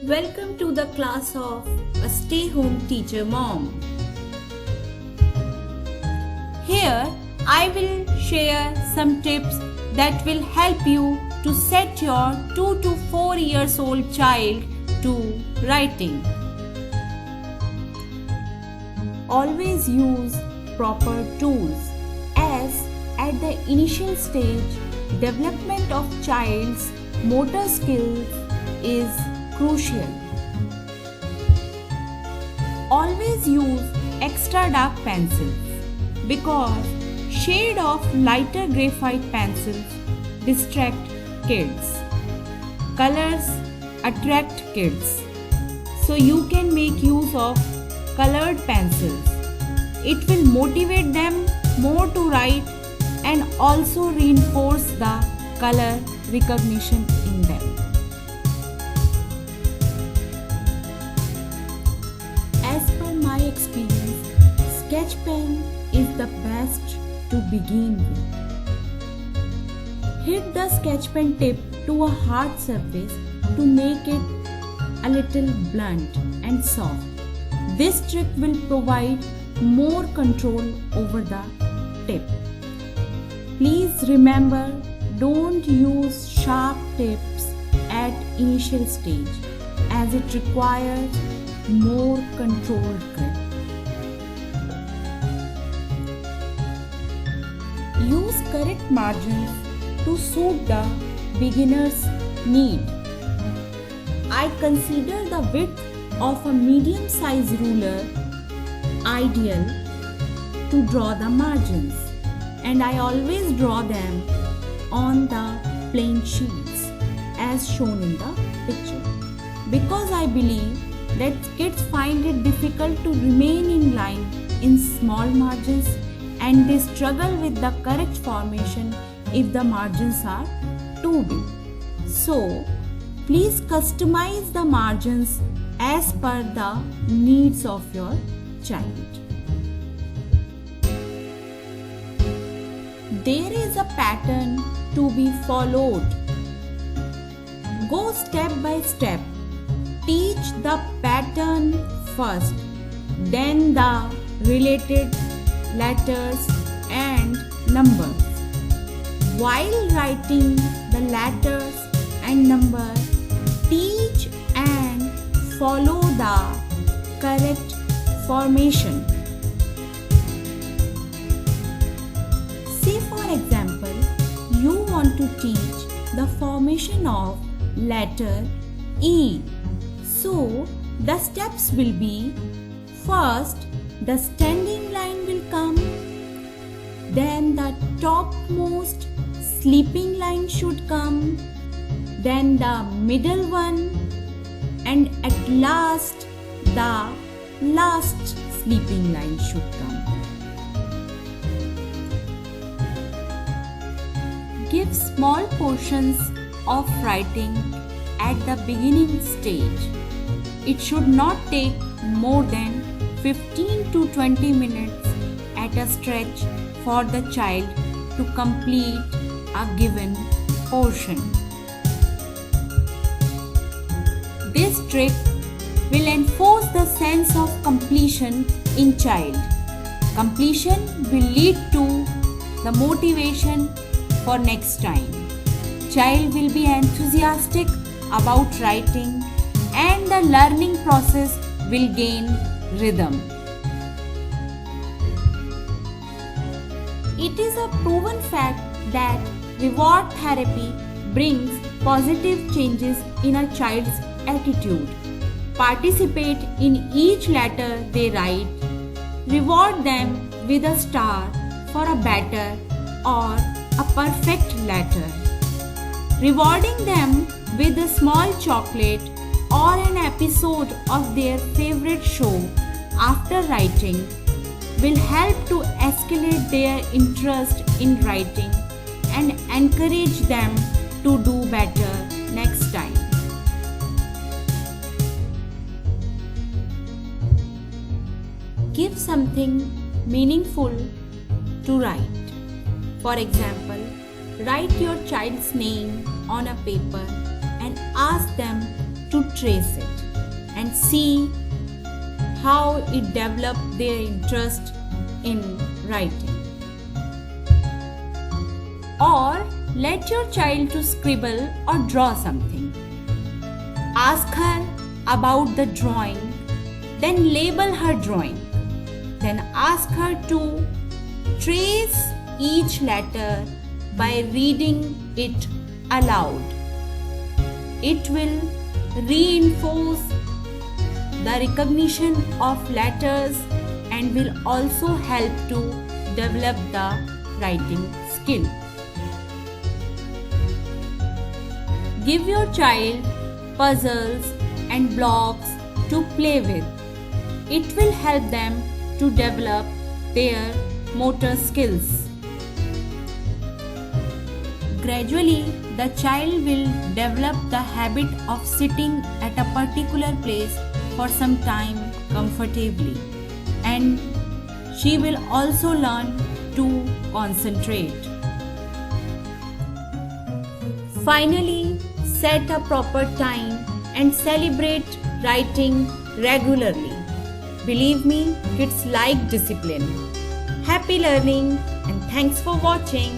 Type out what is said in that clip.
Welcome to the class of a stay-home teacher mom. Here I will share some tips that will help you to set your 2 to 4 years old child to writing. Always use proper tools, as at the initial stage development of child's motor skills is crucial. Always use extra dark pencils because shade of lighter graphite pencils distract kids. Colors attract kids, so you can make use of colored pencils. It will motivate them more to write and also reinforce the color recognition in them. As per my experience, sketch pen is the best to begin with. Hit the sketch pen tip to a hard surface to make it a little blunt and soft. This trick will provide more control over the tip. Please remember, don't use sharp tips at initial stage, as it requires more controlled grip. Use correct margins to suit the beginner's need. I consider the width of a medium-sized ruler ideal to draw the margins, and I always draw them on the plain sheets as shown in the picture, because I believe that kids find it difficult to remain in line in small margins and they struggle with the correct formation if the margins are too big. So, please customize the margins as per the needs of your child. There is a pattern to be followed. Go step by step. Teach the pattern first, then the related letters and numbers. While writing the letters and numbers, teach and follow the correct formation. Say for example, you want to teach the formation of letter E. So, the steps will be: first, the standing line will come, then the topmost sleeping line should come, then the middle one, and at last the last sleeping line should come. Give small portions of writing at the beginning stage. It should not take more than 15 to 20 minutes at a stretch for the child to complete a given portion. This trick will enforce the sense of completion in child. Completion will lead to the motivation for next time. Child will be enthusiastic about writing and the learning process will gain rhythm. It is a proven fact that reward therapy brings positive changes in a child's attitude. Participate in each letter they write. Reward them with a star for a better or a perfect letter. Rewarding them with a small chocolate or an episode of their favorite show after writing will help to escalate their interest in writing and encourage them to do better next time. Give something meaningful to write. For example, write your child's name on a paper and ask them to trace it and see how it developed their interest in writing. Or let your child to scribble or draw something. Ask her about the drawing, then label her drawing. Then ask her to trace each letter by reading it aloud. It will reinforce the recognition of letters and will also help to develop the writing skill. Give your child puzzles and blocks to play with. It will help them to develop their motor skills. Gradually, the child will develop the habit of sitting at a particular place for some time comfortably, and she will also learn to concentrate. Finally, set a proper time and celebrate writing regularly. Believe me, kids like discipline. Happy learning and thanks for watching.